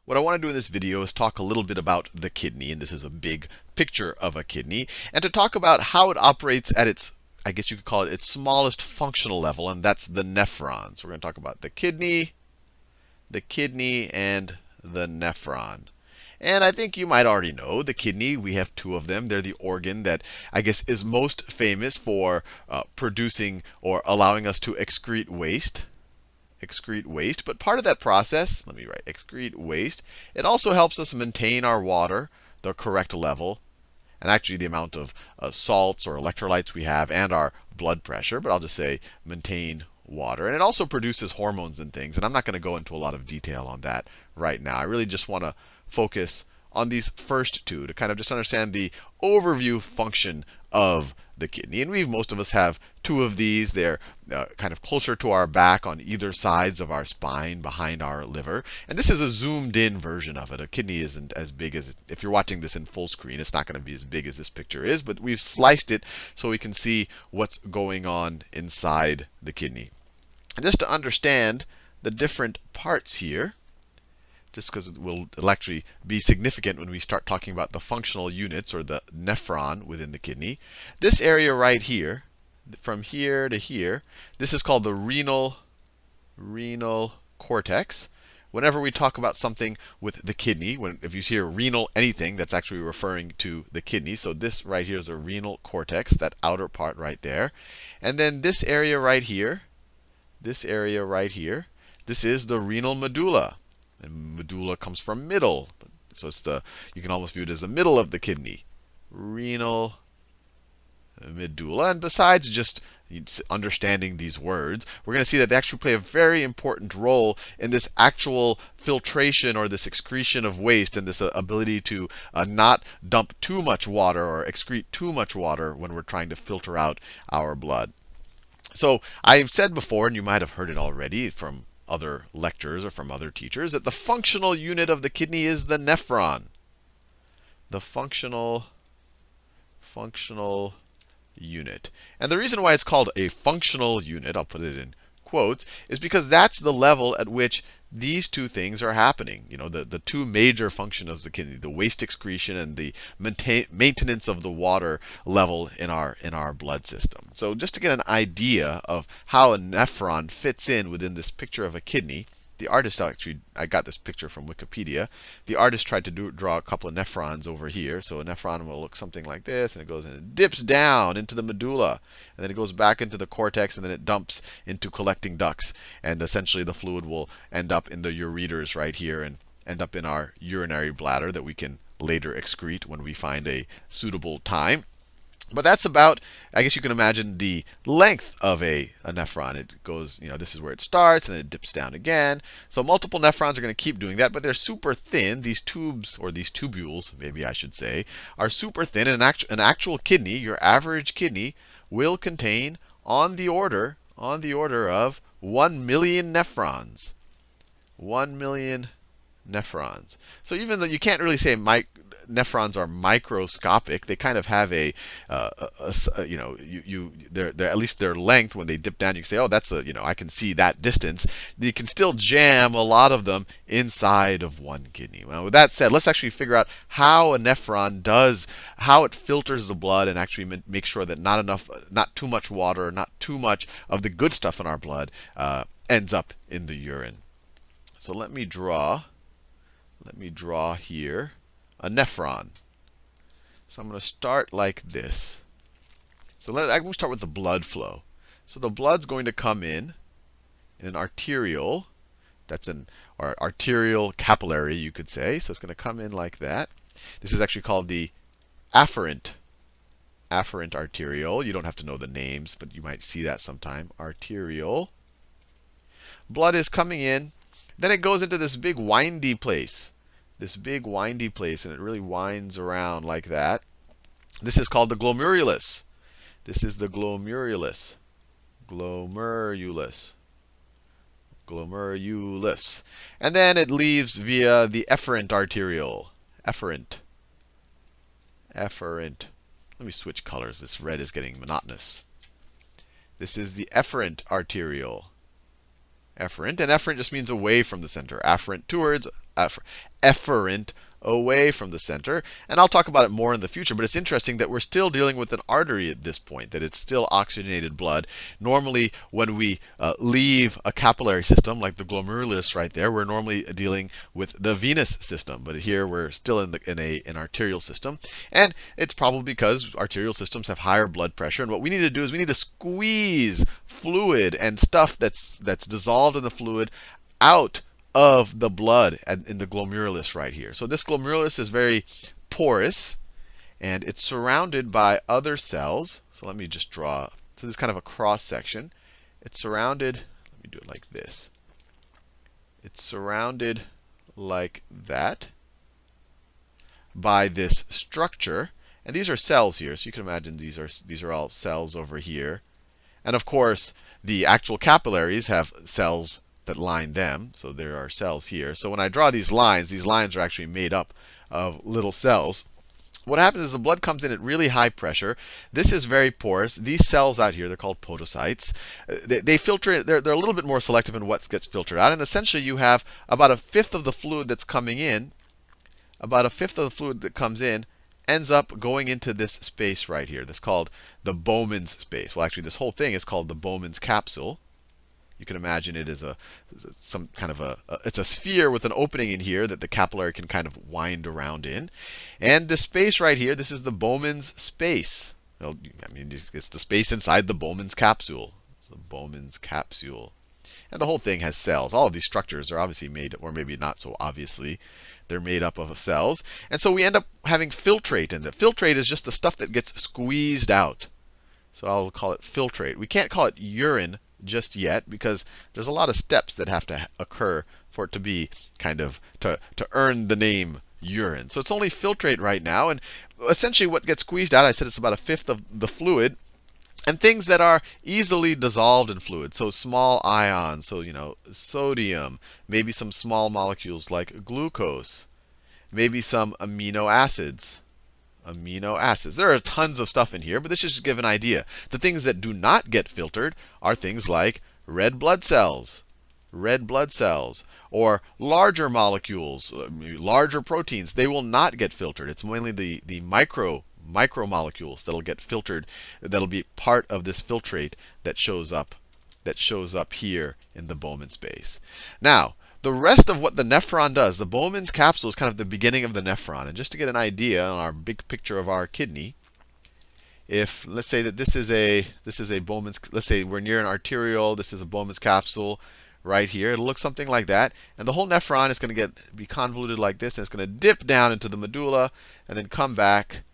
What I want to do in this video is talk a little bit about the kidney, and this is a big picture of a kidney, and to talk about how it operates at its, I guess you could call it its smallest functional level, and that's the nephron. So we're going to talk about the kidney, and the nephron. And I think you might already know the kidney, we have two of them. They're the organ that I guess is most famous for producing or allowing us to excrete waste. But part of that process, let me write excrete waste, it also helps us maintain our water, the correct level, and actually the amount of salts or electrolytes we have, and our blood pressure. But I'll just say maintain water. And it also produces hormones and things. And I'm not going to go into a lot of detail on that right now. I really just want to focus on these first two to kind of just understand the overview function of the kidney. And most of us have two of these. They're kind of closer to our back on either sides of our spine, behind our liver. And this is a zoomed in version of it. A kidney isn't as big as, if you're watching this in full screen, it's not going to be as big as this picture is. But we've sliced it so we can see what's going on inside the kidney. And just to understand the different parts here, just because it'll actually be significant when we start talking about the functional units, or the nephron within the kidney. This area right here, from here to here, this is called the renal cortex. Whenever we talk about something with the kidney, if you hear renal anything, that's actually referring to the kidney. So this right here is the renal cortex, that outer part right there. And then this area right here, this is the renal medulla. And medulla comes from middle. So it's you can almost view it as the middle of the kidney. Renal medulla. And besides just understanding these words, we're going to see that they actually play a very important role in this actual filtration, or this excretion of waste, and this ability to not dump too much water or excrete too much water when we're trying to filter out our blood. So I've said before, and you might have heard it already from other lectures or from other teachers, that the functional unit of the kidney is the nephron. The functional unit. And the reason why it's called a functional unit, I'll put it in quotes, is because that's the level at which these two things are happening. You know, the two major functions of the kidney, the waste excretion and the maintenance of the water level in our blood system. So just to get an idea of how a nephron fits in within this picture of a kidney, the artist actually, I got this picture from Wikipedia. The artist tried to draw a couple of nephrons over here. So a nephron will look something like this, and it goes and it dips down into the medulla, and then it goes back into the cortex, and then it dumps into collecting ducts. And essentially the fluid will end up in the ureters right here and end up in our urinary bladder that we can later excrete when we find a suitable time. But that's about, I guess you can imagine, the length of a nephron. It goes, this is where it starts, and then it dips down again. So multiple nephrons are going to keep doing that, but they're super thin. These tubes, or these tubules, maybe I should say, are super thin. And an actual kidney, your average kidney, will contain on the order of 1 million nephrons. 1 million nephrons. So even though you can't really say nephrons are microscopic, they kind of have they're at least their length, when they dip down, you can say, oh, that's I can see that distance. You can still jam a lot of them inside of one kidney. Well, with that said, let's actually figure out how a nephron how it filters the blood and actually make sure that not too much water, not too much of the good stuff in our blood ends up in the urine. So let me draw here a nephron. So I'm going to start like this. So I'm going to start with the blood flow. So the blood's going to come in an arteriole. That's or arterial capillary, you could say. So it's going to come in like that. This is actually called the afferent arteriole. You don't have to know the names, but you might see that sometime. Arteriole. Blood is coming in. Then it goes into this big windy place. And it really winds around like that. This is called the glomerulus. Glomerulus. And then it leaves via the efferent arteriole. Efferent. Let me switch colors. This red is getting monotonous. This is the efferent arteriole. Efferent. And efferent just means away from the center. Afferent towards, efferent away from the center. And I'll talk about it more in the future, but it's interesting that we're still dealing with an artery at this point, that it's still oxygenated blood. Normally, when we leave a capillary system, like the glomerulus right there, we're normally dealing with the venous system. But here we're still in an arterial system. And it's probably because arterial systems have higher blood pressure. And what we need to do is we need to squeeze fluid and stuff that's dissolved in the fluid out of the blood in the glomerulus right here. So this glomerulus is very porous, and it's surrounded by other cells. So let me just draw. So this is kind of a cross section. It's surrounded, let me do it like this. It's surrounded like that by this structure. And these are cells here. So you can imagine these are all cells over here. And of course, the actual capillaries have cells that line them. So there are cells here. So when I draw these lines are actually made up of little cells. What happens is the blood comes in at really high pressure. This is very porous. These cells out here, they're called podocytes. They filter it. They're a little bit more selective in what gets filtered out. And essentially, you have about a fifth of the fluid that's coming in. About a fifth of the fluid that comes in ends up going into this space right here. That's called the Bowman's space. Well, actually, this whole thing is called the Bowman's capsule. You can imagine it as some kind of it's a sphere with an opening in here that the capillary can kind of wind around in. And the space right here, this is the Bowman's space. Well, I mean, it's the space inside the Bowman's capsule. It's the Bowman's capsule. And the whole thing has cells. All of these structures are obviously made, or maybe not so obviously, they're made up of cells. And so we end up having filtrate in it. Filtrate is just the stuff that gets squeezed out. So I'll call it filtrate. We can't call it urine just yet, because there's a lot of steps that have to occur for it to be kind of to earn the name urine. So it's only filtrate right now. And essentially what gets squeezed out, I said it's about a fifth of the fluid. And things that are easily dissolved in fluid, so small ions, so sodium, maybe some small molecules like glucose, maybe some amino acids. There are tons of stuff in here, but this is just to give an idea. The things that do not get filtered are things like red blood cells, or larger molecules, larger proteins. They will not get filtered. It's mainly the micromolecules that'll get filtered, that'll be part of this filtrate that shows up here in the Bowman space. Now, the rest of what the nephron does, the Bowman's capsule is kind of the beginning of the nephron. And just to get an idea on our big picture of our kidney, if let's say that this is a Bowman's, let's say we're near an arteriole, this is a Bowman's capsule right here. It'll look something like that. And the whole nephron is going to be convoluted like this, and it's going to dip down into the medulla and then come back,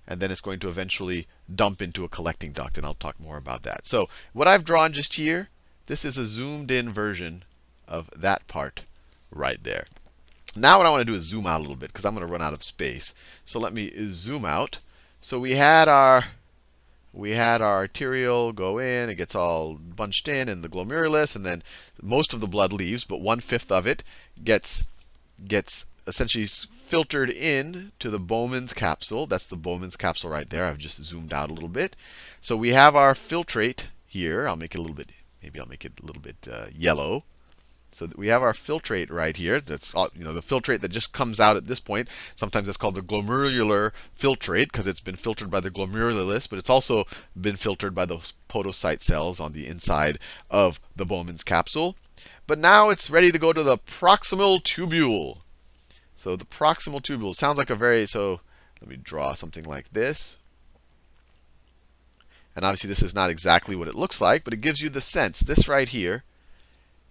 and then it's going to eventually dump into a collecting duct. And I'll talk more about that. So what I've drawn just here, this is a zoomed in version of that part right there. Now what I want to do is zoom out a little bit, because I'm going to run out of space. So let me zoom out. So we had our arteriole go in, it gets all bunched in the glomerulus, and then most of the blood leaves, but 1/5 of it gets essentially filtered in to the Bowman's capsule. That's the Bowman's capsule right there. I've just zoomed out a little bit. So we have our filtrate here. I'll make it a little bit, maybe I'll make it a little bit yellow. So that we have our filtrate right here. That's the filtrate that just comes out at this point. Sometimes it's called the glomerular filtrate because it's been filtered by the glomerulus, but it's also been filtered by those podocyte cells on the inside of the Bowman's capsule. But now it's ready to go to the proximal tubule. So the proximal tubule sounds like so let me draw something like this. And obviously this is not exactly what it looks like, but it gives you the sense. This right here,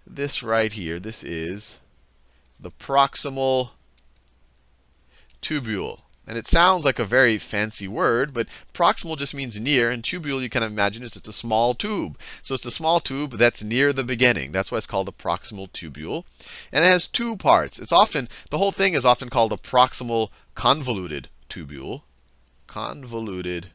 this is the proximal tubule. And it sounds like a very fancy word, but proximal just means near, and tubule, you can imagine, is just a small tube. So it's a small tube that's near the beginning. That's why it's called the proximal tubule. And it has two parts. The whole thing is often called a proximal convoluted tubule. Convoluted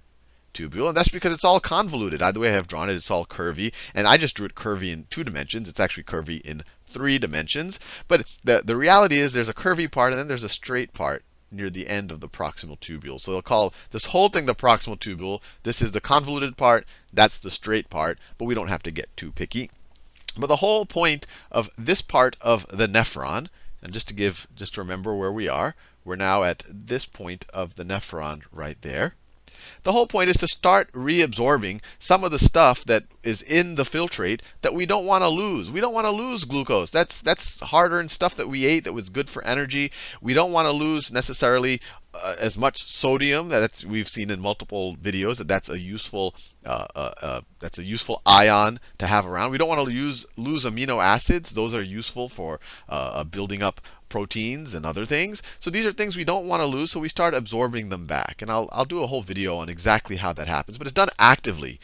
tubule. And that's because it's all convoluted. The way I have drawn it, it's all curvy. And I just drew it curvy in 2 dimensions. It's actually curvy in 3 dimensions. But the reality is there's a curvy part, and then there's a straight part near the end of the proximal tubule. So they'll call this whole thing the proximal tubule. This is the convoluted part. That's the straight part. But we don't have to get too picky. But the whole point of this part of the nephron And just to remember where we are, we're now at this point of the nephron right there. The whole point is to start reabsorbing some of the stuff that is in the filtrate that we don't want to lose. We don't want to lose glucose. That's hard-earned stuff that we ate that was good for energy. We don't want to lose necessarily as much sodium. We've seen in multiple videos that's a useful ion to have around. We don't want to lose amino acids. Those are useful for building up proteins and other things. So these are things we don't want to lose, so we start absorbing them back. And I'll do a whole video on exactly how that happens, but it's done actively.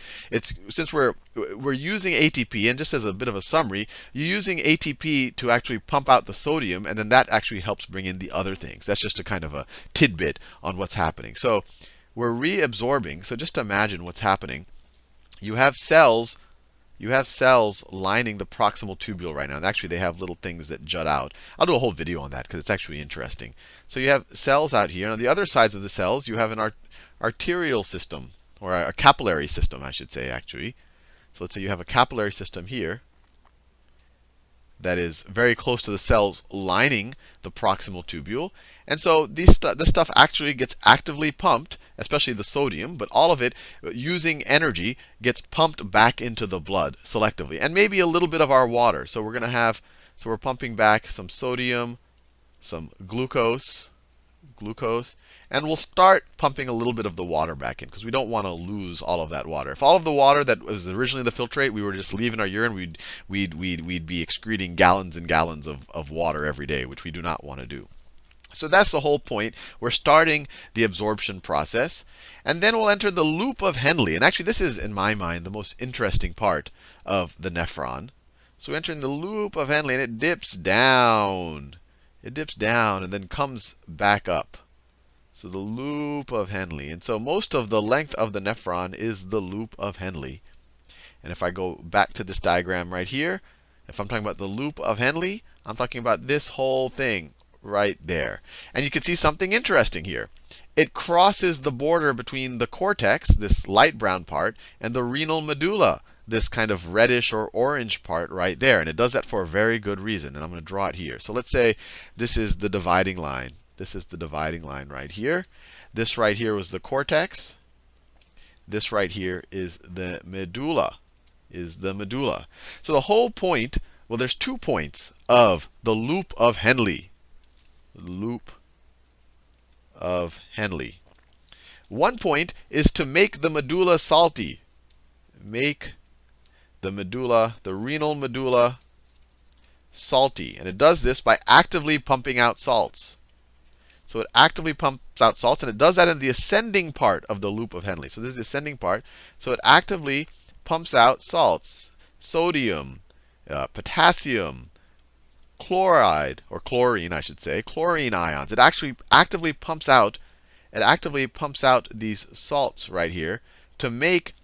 Since we're using ATP, and just as a bit of a summary, you're using ATP to actually pump out the sodium, and then that actually helps bring in the other things. That's just a kind of a tidbit on what's happening. So we're reabsorbing. So just imagine what's happening. You have cells lining the proximal tubule right now. And actually, they have little things that jut out. I'll do a whole video on that because it's actually interesting. So you have cells out here. And on the other sides of the cells, you have an arterial system, or a capillary system, I should say, actually. So let's say you have a capillary system here that is very close to the cells lining the proximal tubule. And so this stuff actually gets actively pumped, especially the sodium, but all of it, using energy, gets pumped back into the blood selectively. And maybe a little bit of our water. So we're pumping back some sodium, some glucose, and we'll start pumping a little bit of the water back in because we don't want to lose all of that water. If all of the water that was originally in the filtrate we were just leaving our urine, we'd be excreting gallons and gallons of water every day, which we do not want to do. So that's the whole point. We're starting the absorption process. And then we'll enter the loop of Henle. And actually, this is, in my mind, the most interesting part of the nephron. So we enter in the loop of Henle, and it dips down. It dips down and then comes back up. So the loop of Henle. And so most of the length of the nephron is the loop of Henle. And if I go back to this diagram right here, if I'm talking about the loop of Henle, I'm talking about this whole thing right there. And you can see something interesting here. It crosses the border between the cortex, this light brown part, and the renal medulla, this kind of reddish or orange part right there. And it does that for a very good reason. And I'm going to draw it here. So let's say this is the dividing line. This is the dividing line right here. This right here was the cortex. This right here is the medulla. So the whole point, well, there's 2 points of the loop of Henle. Loop of Henle. One point is to make the medulla salty. Make the renal medulla salty. And it does this by actively pumping out salts. So it actively pumps out salts, and it does that in the ascending part of the loop of Henle. So this is the ascending part. So it actively pumps out salts, sodium, potassium, chloride, or chlorine, I should say, chlorine ions. It actually actively pumps out these salts right here to make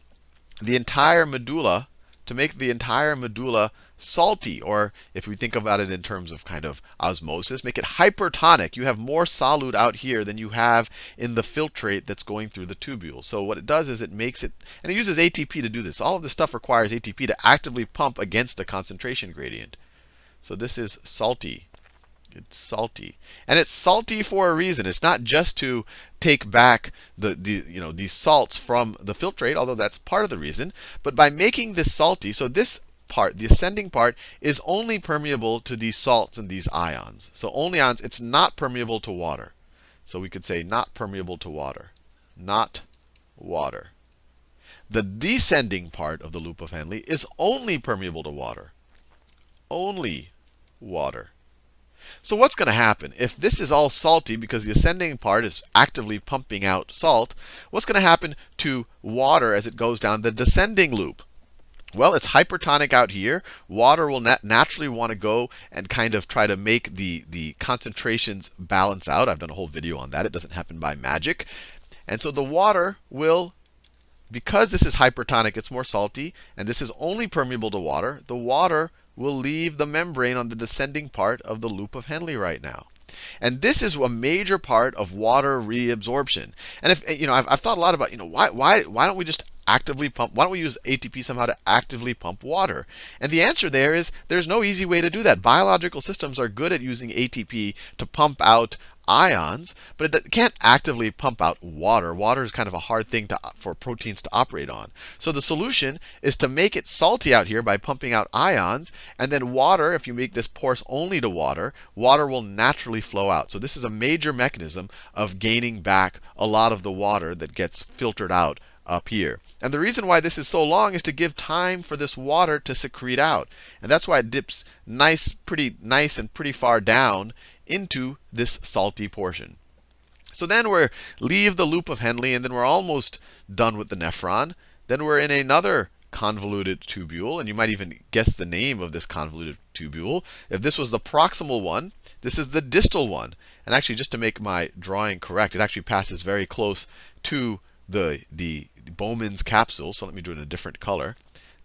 the entire medulla salty, or if we think about it in terms of kind of osmosis, make it hypertonic. You have more solute out here than you have in the filtrate that's going through the tubule. So what it does is it makes it, and it uses ATP to do this. All of this stuff requires ATP to actively pump against a concentration gradient. So this is salty. It's salty. And it's salty for a reason. It's not just to take back these salts from the filtrate, although that's part of the reason. But by making this salty, so this part, the ascending part, is only permeable to these salts and these ions. So only ions. It's not permeable to water. So we could say not permeable to water. Not water. The descending part of the loop of Henle is only permeable to water. Only water. So what's going to happen? If this is all salty because the ascending part is actively pumping out salt, what's going to happen to water as it goes down the descending loop? Well, it's hypertonic out here. Water will naturally want to go and kind of try to make the concentrations balance out. I've done a whole video on that. It doesn't happen by magic. And so the water will, because this is hypertonic, it's more salty, and this is only permeable to water, the water will leave the membrane on the descending part of the loop of Henle right now. And this is a major part of water reabsorption. And if I've thought a lot about why don't we just actively pump? Why don't we use ATP somehow to actively pump water? And the answer there is there's no easy way to do that. Biological systems are good at using ATP to pump out ions, but it can't actively pump out water. Water is kind of a hard thing for proteins to operate on. So the solution is to make it salty out here by pumping out ions, and then water, if you make this porous only to water, water will naturally flow out. So this is a major mechanism of gaining back a lot of the water that gets filtered out up here. And the reason why this is so long is to give time for this water to secrete out. And that's why it dips pretty nice and pretty far down into this salty portion. So then we leave the loop of Henle, and then we're almost done with the nephron. Then we're in another convoluted tubule, and you might even guess the name of this convoluted tubule. If this was the proximal one, this is the distal one. And actually, just to make my drawing correct, it actually passes very close to the Bowman's capsule. So let me do it in a different color.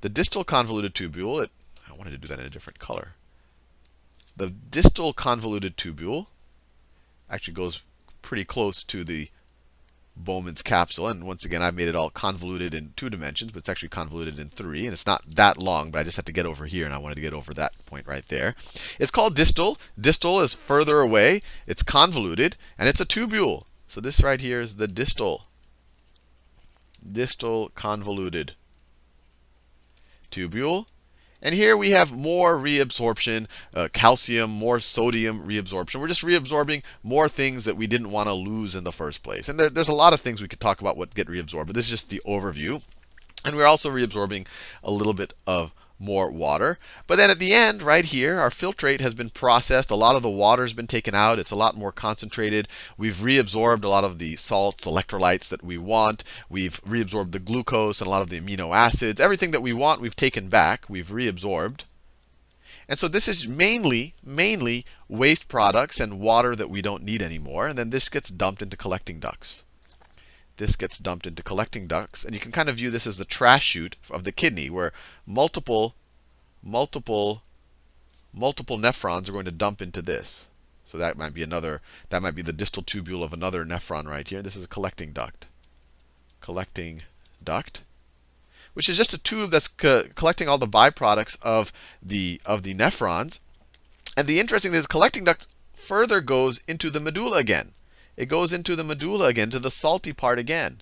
The distal convoluted tubule, I wanted to do that in a different color. The distal convoluted tubule actually goes pretty close to the Bowman's capsule. And once again, I've made it all convoluted in 2 dimensions, but it's actually convoluted in 3. And it's not that long, but I just had to get over here, and I wanted to get over that point right there. It's called distal. Distal is further away. It's convoluted, and it's a tubule. So this right here is the distal convoluted tubule. And here we have more reabsorption, calcium, more sodium reabsorption. We're just reabsorbing more things that we didn't want to lose in the first place. And there's a lot of things we could talk about what get reabsorbed, but this is just the overview. And we're also reabsorbing a little bit of more water. But then at the end, right here, our filtrate has been processed. A lot of the water has been taken out. It's a lot more concentrated. We've reabsorbed a lot of the salts, electrolytes that we want. We've reabsorbed the glucose and a lot of the amino acids. Everything that we want, we've taken back. We've reabsorbed. And so this is mainly waste products and water that we don't need anymore. And then this gets dumped into collecting ducts. This gets dumped into collecting ducts. And you can kind of view this as the trash chute of the kidney, where multiple nephrons are going to dump into this. So that might be the distal tubule of another nephron right here. This is a collecting duct. Collecting duct, which is just a tube that's collecting all the byproducts of the nephrons. And the interesting thing is, collecting duct further goes into the medulla again. It goes into the medulla again, to the salty part again.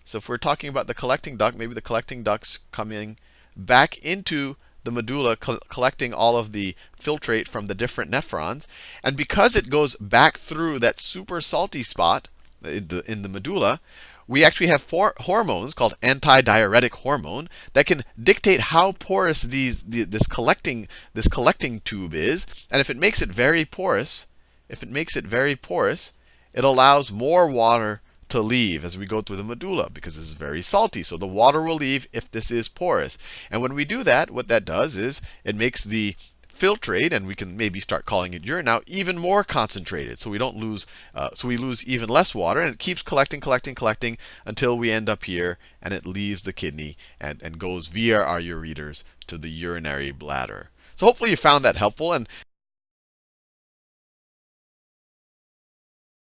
So if we're talking about the collecting duct, maybe the collecting duct's coming back into the medulla, collecting all of the filtrate from the different nephrons. And because it goes back through that super salty spot in the medulla, we actually have 4 hormones called antidiuretic hormone that can dictate how porous this collecting tube is. And if it makes it very porous, it allows more water to leave as we go through the medulla, because this is very salty. So the water will leave if this is porous. And when we do that, what that does is it makes the filtrate, and we can maybe start calling it urine now, even more concentrated. So we don't lose, we lose even less water, and it keeps collecting until we end up here, and it leaves the kidney and goes via our ureters to the urinary bladder. So hopefully you found that helpful. And